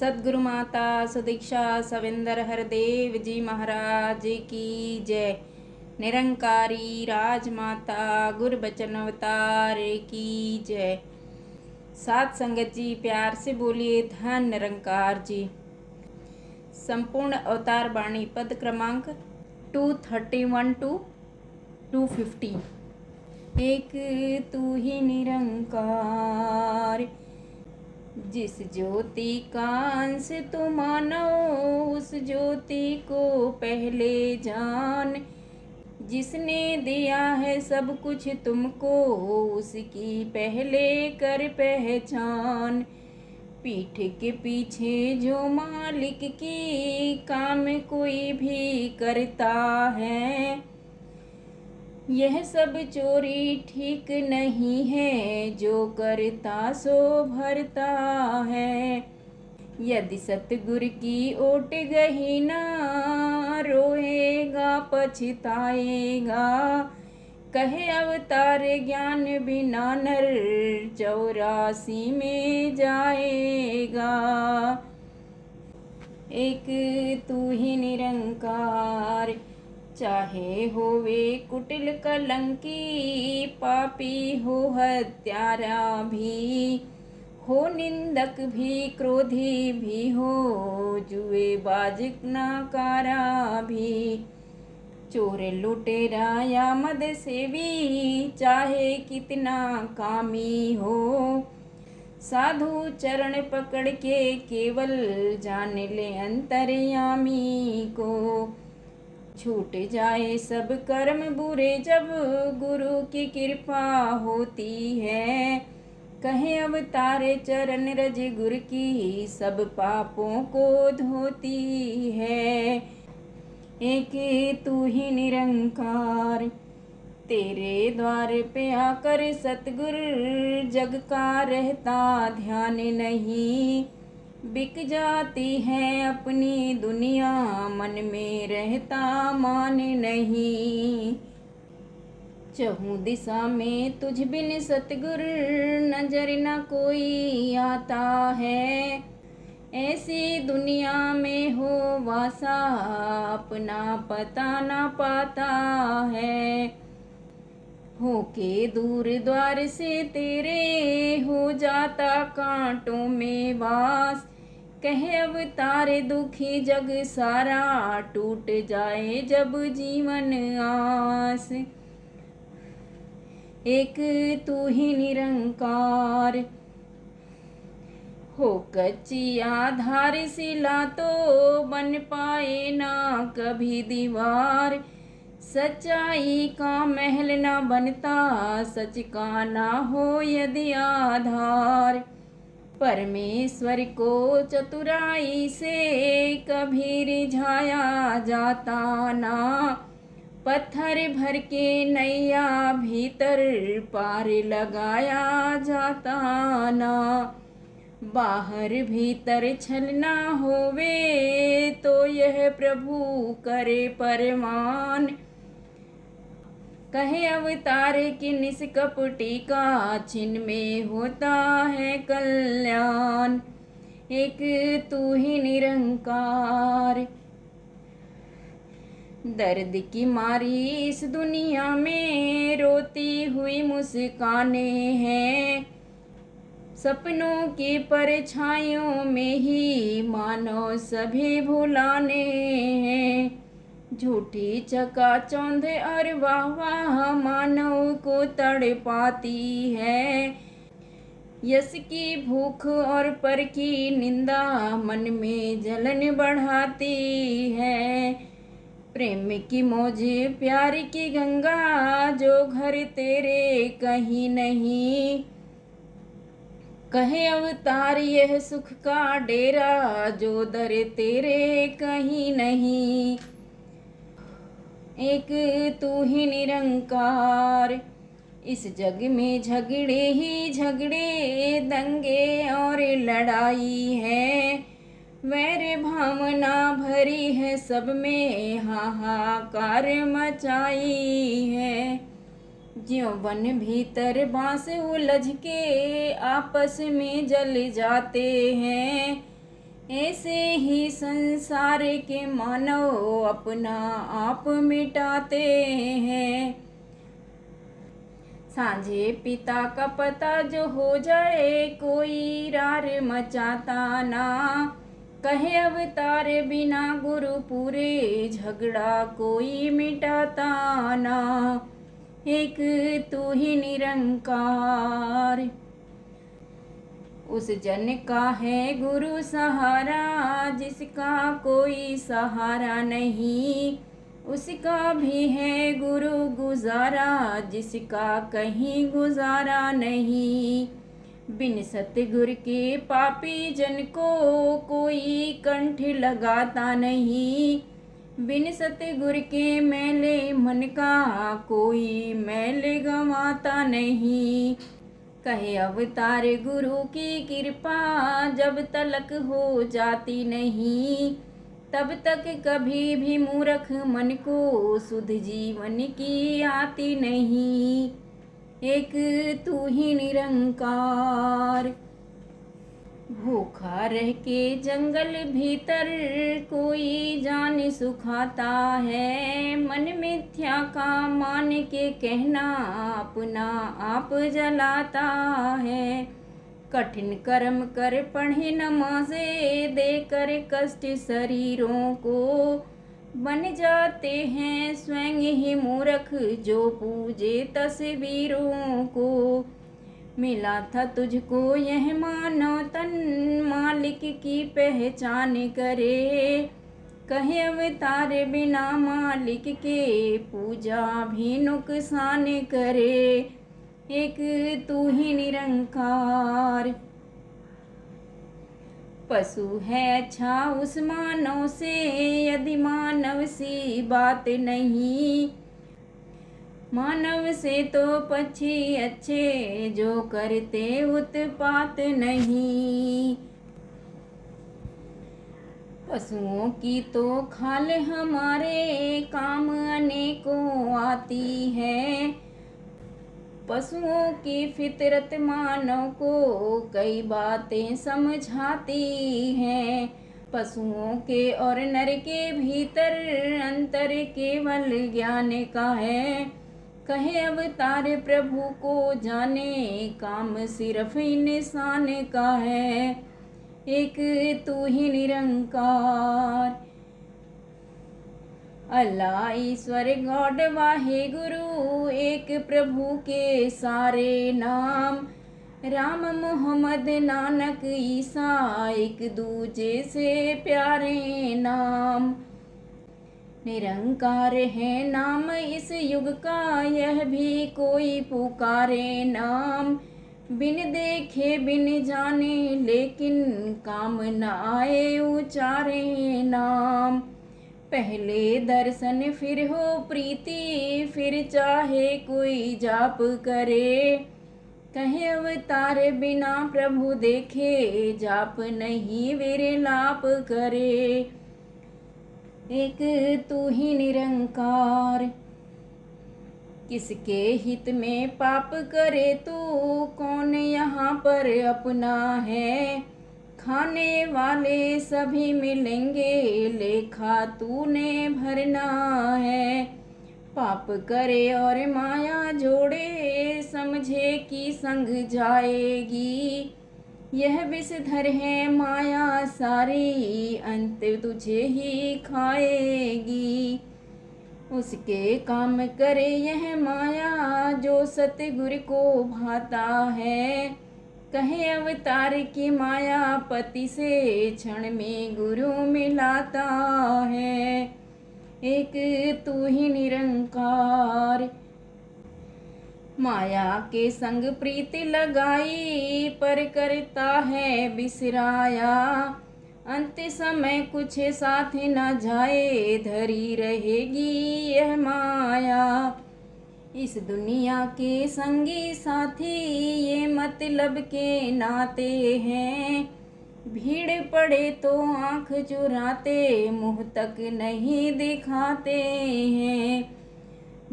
सद्गुरु माता सुदीक्षा सविंदर हरदेव जी महाराज की जय। निरंकारी राजमाता गुरबचन अवतार की जय। सात संगत जी प्यार से बोलिए धन निरंकार जी। संपूर्ण अवतार बाणी पद क्रमांक 231 to 250। एक तू ही निरंकार, जिस ज्योति का अंश तू मानो उस ज्योति को पहले जान। जिसने दिया है सब कुछ तुमको उसकी पहले कर पहचान। पीठ के पीछे जो मालिक की काम कोई भी करता है, यह सब चोरी ठीक नहीं है। जो करता सो भरता है। यदि सतगुरु की ओट गही ना, रोएगा पछताएगा। कहे अवतार ज्ञान बिना नर 84 में जाएगा। एक तू ही निरंकार, चाहे होवे कुटिल कलंकी। पापी हो हत्यारा भी हो, निंदक भी क्रोधी भी हो, जुएबाज नाकारा भी। चोर लुटेरा या मद सेवी चाहे कितना कामी हो। साधु चरण पकड़ के केवल जान ले अंतर्यामी को। छूट जाए सब कर्म बुरे जब गुरु की कृपा होती है। कहे अवतारे चरण रज गुरु की सब पापों को धोती है। एक तू ही निरंकार, तेरे द्वार पे आकर सतगुरु जग का रहता ध्यान नहीं। बिक जाती है अपनी दुनिया मन में रहता मान नहीं। चहु दिशा में तुझ बिन सतगुरु नजर न कोई आता है। ऐसी दुनिया में हो वासा अपना पता न पाता है। होके दूर द्वार से तेरे हो जाता कांटों में वास। कहे अवतारे दुखी जग सारा टूट जाए जब जीवन आस। एक तू ही निरंकार, हो कच्ची आधार शिला तो बन पाए ना कभी दीवार। सच्चाई का महल ना बनता सच का ना हो यदि आधार। परमेश्वर को चतुराई से कभी रिझाया जाता ना। पत्थर भर के नैया भीतर पार लगाया जाता ना। बाहर भीतर छलना होवे तो यह प्रभु करे परमान। कहे अवतार की निष्कपटी का छिन में होता है कल्याण। एक तू ही निरंकार, दर्द की मारी इस दुनिया में रोती हुई मुस्काने हैं। सपनों की परछाइयों में ही मानो सभी भुलाने हैं। झूठी चकाचौंध और वाह वाह मानव को तड़पाती है। यश की भूख और पर की निंदा मन में जलन बढ़ाती है। प्रेम की मौज प्यार की गंगा जो घर तेरे कहीं नहीं। कहे अवतार यह सुख का डेरा जो दर तेरे कहीं नहीं। एक तू ही निरंकार, इस जग में झगड़े ही झगड़े दंगे और लड़ाई है। वैर भावना भरी है सब में हाहाकार मचाई है। ज्यों वन भीतर बांस उलझ के आपस में जल जाते हैं। ऐसे ही संसार के मानव अपना आप मिटाते हैं। सांझे पिता का पता जो हो जाए, कोई रार मचाता ना। कहे अवतार बिना गुरु पूरे, झगड़ा कोई मिटाता ना। एक तू ही निरंकार, उस जन का है गुरु सहारा, जिसका कोई सहारा नहीं। उसका भी है गुरु गुजारा, जिसका कहीं गुजारा नहीं। बिन सतगुर के पापी जन को कोई कंठ लगाता नहीं। बिन सतगुर के मैले मन का कोई मैल गंवाता नहीं। कहे अवतार गुरु की कृपा जब तलक हो जाती नहीं, तब तक कभी भी मूर्ख मन को सुध जीवन की आती नहीं। एक तू ही निरंकार, भूखा रह के जंगल भीतर कोई जान सुखाता है। मन मिथ्या का मान के कहना अपना आप जलाता है। कठिन कर्म कर पढ़े नमाज़े देकर कष्ट शरीरों को, बन जाते हैं स्वयं ही मूर्ख जो पूजे तस्वीरों को। मिला था तुझको यह मानव तन, मालिक की पहचान करे। कहे अवतार बिना मालिक के, पूजा भी नुकसान करे। एक तू ही निरंकार, पशु है अच्छा उस मानव से, यदि मानव सी बात नहीं। मानव से तो पक्षी अच्छे, जो करते उत्पात नहीं। पशुओं की तो खाल हमारे काम अनेकों आती है। पशुओं की फितरत मानव को कई बातें समझाती हैं। पशुओं के और नर के भीतर अंतर केवल ज्ञान का है। कहे अवतार प्रभु को जाने, काम सिर्फ इंसान का है। एक तू ही निरंकार, अल्लाह ईश्वर गॉड वाहे गुरु, एक प्रभु के सारे नाम। राम मोहम्मद नानक ईसा एक दूजे से प्यारे नाम। निरंकार है नाम इस युग का, यह भी कोई पुकारे नाम। बिन देखे बिन जाने लेकिन काम न आए उचारे नाम। पहले दर्शन फिर हो प्रीति, फिर चाहे कोई जाप करे। कहे अवतार बिना प्रभु देखे, जाप नहीं विरलाप करे। एक तू ही निरंकार, किसके हित में पाप करे तू, कौन यहाँ पर अपना है। खाने वाले सभी मिलेंगे, लेखा तूने भरना है। पाप करे और माया जोड़े, समझे कि संग जाएगी। यह विषधर है माया सारी, अंत तुझे ही खाएगी। उसके काम करे यह माया, जो सतगुरु को भाता है। कहे अवतार की माया पति से, क्षण में गुरु मिलाता है। एक तू ही निरंकार, माया के संग प्रीति लगाई, पर करता है बिसराया। अंत समय कुछ साथ न जाए, धरी रहेगी यह माया। इस दुनिया के संगी साथी, ये मतलब के नाते हैं। भीड़ पड़े तो आंख चुराते, मुंह तक नहीं दिखाते हैं।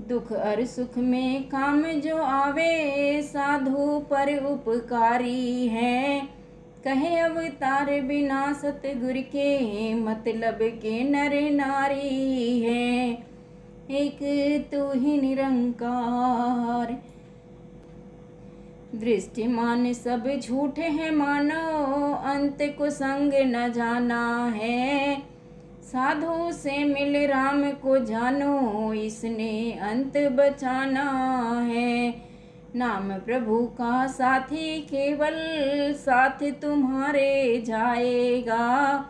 दुख और सुख में काम जो आवे, साधु पर उपकारी है। कहे अवतार बिना सतगुर के, मतलब के नर नारी है। एक तू ही निरंकार। दृष्टिमान सब झूठे हैं मानो, अंत को संग न जाना है। साधु से मिल राम को जानो, इसने अंत बचाना है। नाम प्रभु का साथी केवल, साथ तुम्हारे जाएगा।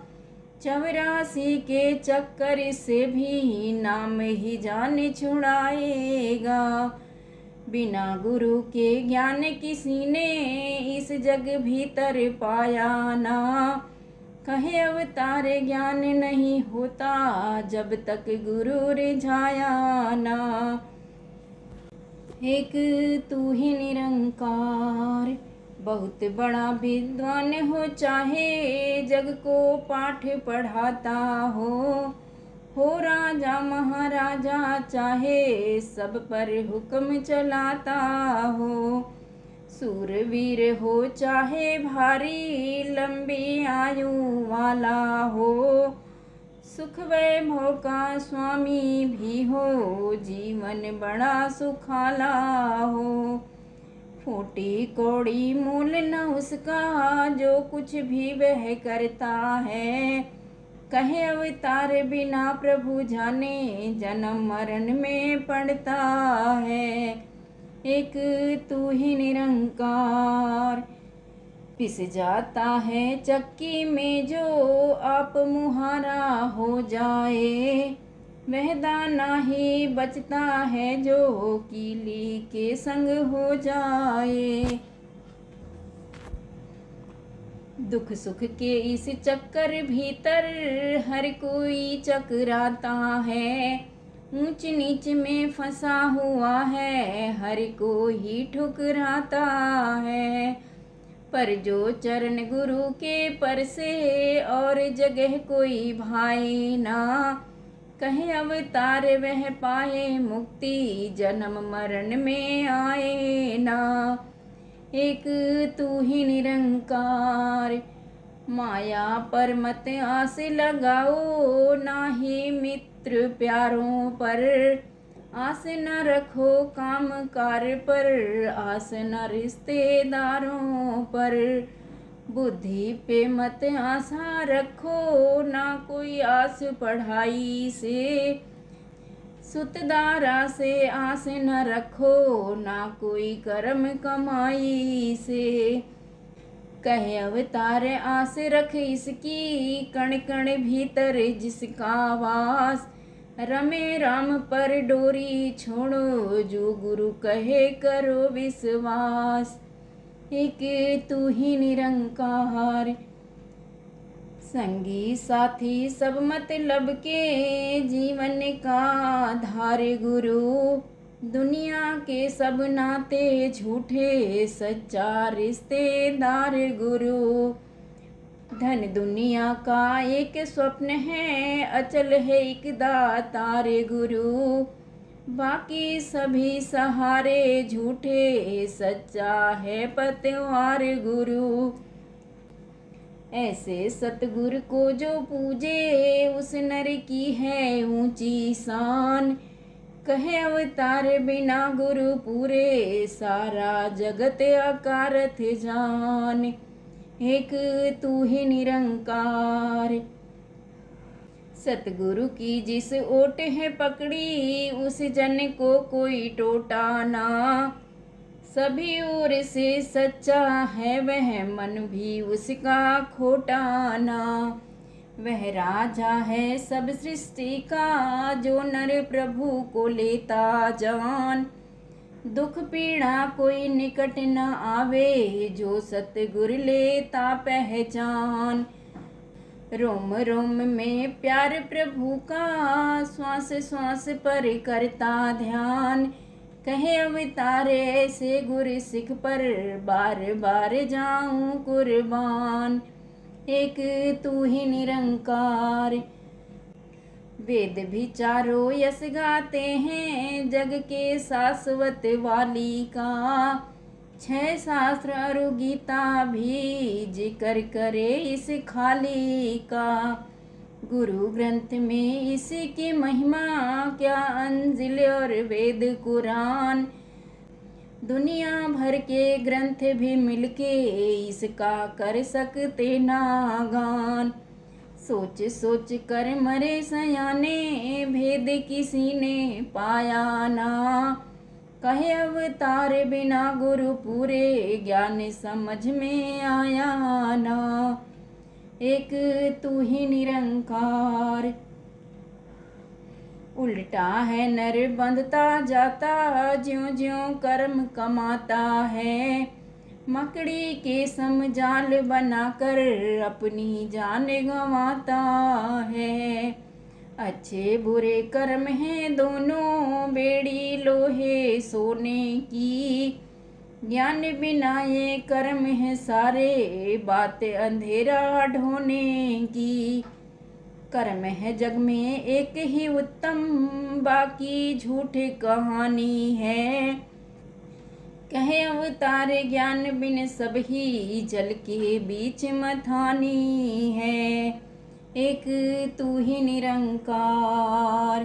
84 के चक्कर से भी नाम ही जान छुड़ाएगा। बिना गुरु के ज्ञान किसी ने इस जग भीतर पाया ना। कहे अवतार ज्ञान नहीं होता, जब तक गुरु रिझाया ना। एक तू ही निरंकार। बहुत बड़ा विद्वान हो चाहे, जग को पाठ पढ़ाता हो राजा महाराजा चाहे, सब पर हुक्म चलाता हो। सूरवीर हो चाहे भारी, लंबी आयु वाला हो। सुख वैभव का स्वामी भी हो, जीवन बड़ा सुखाला हो। फूटी कौड़ी मूल न उसका, जो कुछ भी वह करता है। कहे अवतार बिना प्रभु जाने, जन्म मरण में पड़ता है। एक तू ही निरंकार। पिस जाता है चक्की में जो, आप मुहारा हो जाए। वह दाना ही बचता है जो, कीली के संग हो जाए। दुख सुख के इस चक्कर भीतर, हर कोई चकराता है। ऊंच नीच में फंसा हुआ है, हर को ही ठुकराता है। पर जो चरण गुरु के पर से, और जगह कोई भाई ना। कहे अवतार वह पाए मुक्ति, जन्म मरण में आए ना। एक तू ही निरंकार। माया पर मत आस लगाओ, ना ही मित्र प्यारों पर। आस न रखो काम कार पर, आस न रिश्तेदारों पर। बुद्धि पे मत आशा रखो, ना कोई आस पढ़ाई से। सुतदारा से आस न रखो, ना कोई कर्म कमाई से। कहे अवतार आस रख इसकी, कण कण भीतर जिसका वास। रमे राम पर डोरी छोड़ो, जो गुरु कहे करो विश्वास। एक तू ही निरंकार। संगी साथी सब मतलब के, जीवन का आधार गुरु। दुनिया के सब नाते झूठे, सच्चा रिश्तेदार गुरु। धन दुनिया का एक स्वप्न है, अचल है एक दातार गुरु। बाकी सभी सहारे झूठे, सच्चा है पतवार गुरु। ऐसे सतगुरु को जो पूजे, उस नर की है ऊंची शान। कहे अवतार बिना गुरु पूरे, सारा जगत अकारथ जान। एक तू ही निरंकार। सतगुरु की जिस ओट है पकड़ी, उस जन को कोई टोटा ना। सभी ओर से सच्चा है वह, मन भी उसका खोटा ना। वह राजा है सब सृष्टि का, जो नर प्रभु को लेता जान। दुख पीड़ा कोई निकट न आवे, जो सतगुरु लेता पहचान। रोम रोम में प्यार प्रभु का, श्वास श्वास पर करता ध्यान। कहे अवतार ऐसे गुरु सिख पर, बार बार जाऊं कुर्बान। एक तू ही निरंकार। वेद भी चारों यश गाते हैं, जग के शाश्वत वाली का। छह शास्त्र और गीता भी जिक्र करे इस खाली का। गुरु ग्रंथ में इसकी महिमा क्या, अंजिल और वेद कुरान। दुनिया भर के ग्रंथ भी मिलके इसका कर सकते ना गान। सोच सोच कर मरे सयाने, भेद किसी ने पाया ना। कहे अवतार बिना गुरु पूरे, ज्ञान समझ में आया ना। एक तू ही निरंकार, उल्टा है नर बंधता जाता, ज्यों ज्यों कर्म कमाता है। मकड़ी के सम जाल बनाकर अपनी जान गंवाता है। अच्छे बुरे कर्म हैं दोनों, बेड़ी लोहे सोने की। ज्ञान बिना ये कर्म है सारे, बात अंधेरा ढोने की। कर्म है जग में एक ही उत्तम, बाकी झूठी कहानी है। कहे अवतार ज्ञान बिन सब ही जल के बीच मथानी है। एक तू ही निरंकार।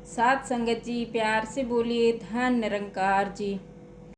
साथ संगत जी प्यार से बोलिए धन निरंकार जी।